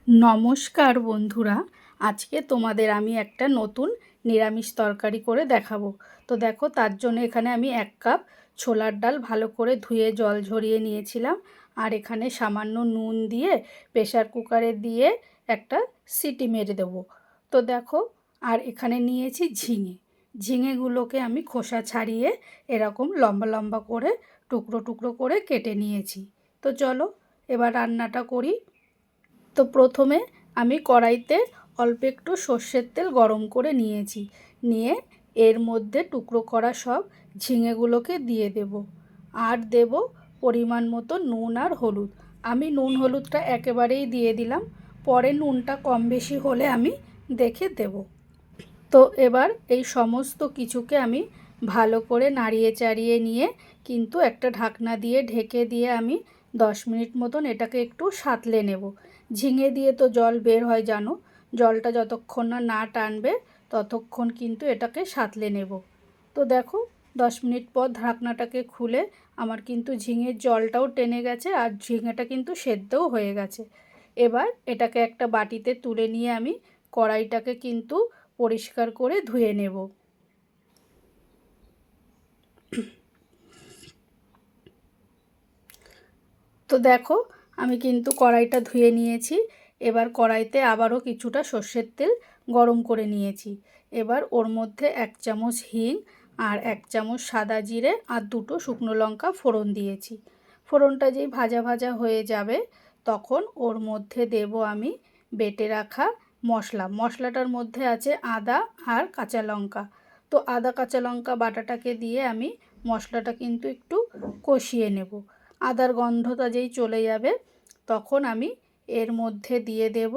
নমস্কার বন্ধুরা, আজকে তোমাদের আমি একটা নতুন নিরামিষ তরকারি করে দেখাবো। তো দেখো, তার জন্য এখানে আমি 1 কাপ ছোলার ডাল ভালো করে ধুয়ে জল ঝরিয়ে নিয়েছিলাম। আর এখানে সামান্য নুন দিয়ে প্রেসার কুকারে দিয়ে একটা সিটি মেরে দেবো। তো দেখো, আর এখানে নিয়েছি ঝিঙেগুলোকে আমি খোসা ছাড়িয়ে এরকম লম্বা লম্বা করে টুকরো টুকরো করে কেটে নিয়েছি। তো চলো এবার রান্নাটা করি। তো প্রথমে আমি কড়াইতে অল্প একটু সর্ষের তেল গরম করে নিয়েছি। নিয়ে এর মধ্যে টুকরো করা সব ঝিঙেগুলোকে দিয়ে দেব। আর দেব পরিমাণ মতো নুন আর হলুদ। আমি নুন হলুদটা একেবারেই দিয়ে দিলাম, পরে নুনটা কম বেশি হলে আমি দেখে দেব। তো এবার এই সমস্ত কিছুকে আমি ভালো করে নাড়িয়ে চাড়িয়ে নিয়ে কিন্তু একটা ঢাকনা দিয়ে ঢেকে দিয়ে আমি 10 মিনিট মতন এটাকে একটু সাঁতলে নেব। ঝিঙে দিয়ে তো জল বের হয় জানো, জলটা যতক্ষণ না না টানবে ততক্ষণ কিন্তু এটাকে সাঁতলে নেব। তো দেখো, 10 মিনিট পর ঢাকনাটাকে খুলে আমার কিন্তু ঝিঙের জলটাও টেনে গেছে আর ঝিঙেটা কিন্তু সেদ্ধও হয়ে গেছে। এবার এটাকে একটা বাটিতে তুলে নিয়ে আমি কড়াইটাকে কিন্তু পরিষ্কার করে ধুয়ে নেব। তো দেখো, আমি কিন্তু কড়াইটা ধুয়ে নিয়েছি। এবার কড়াইতে আবারও কিছুটা সর্ষের তেল গরম করে নিয়েছি। এবার ওর মধ্যে 1 চামচ হিং আর 1 চামচ সাদা জিরে আর 2টো শুকনো লঙ্কা ফোড়ন দিয়েছি। ফোড়নটা যেই ভাজা ভাজা হয়ে যাবে তখন ওর মধ্যে দেব আমি বেটে রাখা মশলাটার মধ্যে আছে আদা আর কাঁচা লঙ্কা। তো আদা কাঁচা লঙ্কা বাটাটাকে দিয়ে আমি মশলাটা কিন্তু একটু কষিয়ে নেব। আদার গন্ধটা যেই চলে যাবে তখন আমি এর মধ্যে দিয়ে দেব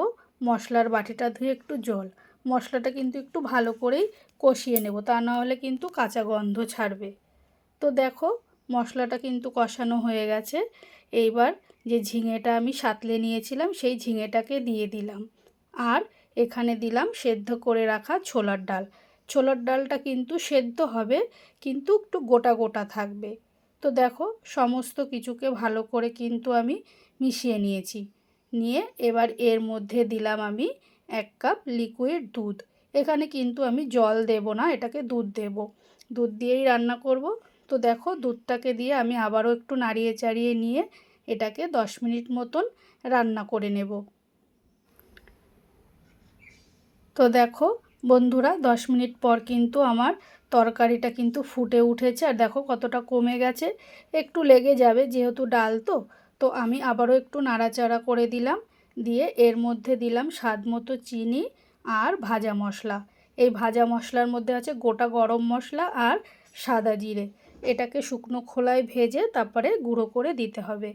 মশলার বাটিটা ধুয়ে একটু জল। মশলাটা কিন্তু একটু ভালো করেই কষিয়ে নেব, তা না হলে কিন্তু কাঁচা গন্ধ ছাড়বে। তো দেখো, মশলাটা কিন্তু কষানো হয়ে গেছে। এইবার যে ঝিঙেটা আমি সাঁতলে নিয়েছিলাম সেই ঝিঙেটাকে দিয়ে দিলাম। আর এখানে দিলাম সেদ্ধ করে রাখা ছোলার ডাল। ছোলার ডালটা কিন্তু সেদ্ধ হবে, কিন্তু একটু গোটা গোটা থাকবে। তো দেখো, সমস্ত কিছুকে ভালো করে কিন্তু আমি মিশিয়ে নিয়েছি। নিয়ে এবার এর মধ্যে দিলাম আমি 1 কাপ লিকুইড দুধ। এখানে কিন্তু আমি জল দেব না, এটাকে দুধ দেব। দুধ দিয়েই রান্না করব। তো দেখো, দুধটাকে দিয়ে আমি আবারও একটু নাড়িয়ে চাড়িয়ে নিয়ে এটাকে 10 মিনিট মতন রান্না করে নেব। তো দেখো বন্ধুরা, 10 মিনিট পর কিন্তু আমার তরকারিটা কিন্তু ফুটে উঠেছে। আর দেখো কতটা কমে গেছে, একটু লেগে যাবে যেহেতু ডাল। তো আমি আবারও একটু নাড়াচাড়া করে দিলাম। দিয়ে এর মধ্যে দিলাম স্বাদ মতো চিনি আর ভাজা মশলা। এই ভাজা মশলার মধ্যে আছে গোটা গরম মশলা আর সাদা জিরে। এটাকে শুকনো খোলায় ভেজে তারপরে গুঁড়ো করে দিতে হবে।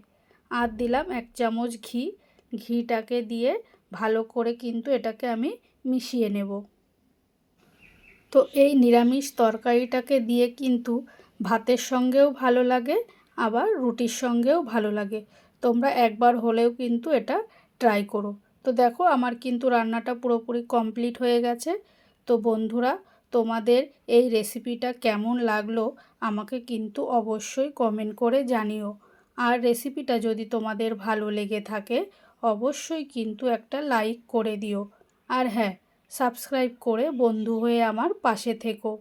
আর দিলাম 1 চামচ ঘি। ঘিটাকে দিয়ে ভালো করে কিন্তু এটাকে আমি মিশিয়ে নেব। তো এই নিরামিষ তরকারিটাকে দিয়ে কিন্তু ভাতের সঙ্গেও ভালো লাগে, আবার রুটির সঙ্গেও ভালো লাগে। তোমরা একবার হলেও কিন্তু এটা ট্রাই করো। তো দেখো, আমার কিন্তু রান্নাটা পুরোপুরি কমপ্লিট হয়ে গেছে। তো বন্ধুরা, তোমাদের এই রেসিপিটা কেমন লাগলো আমাকে কিন্তু অবশ্যই কমেন্ট করে জানিও। আর রেসিপিটা যদি তোমাদের ভালো লেগে থাকে অবশ্যই কিন্তু একটা লাইক করে দিও। আর হ্যাঁ, সাবস্ক্রাইব করে বন্ধু হয়ে আমার পাশে থেকো।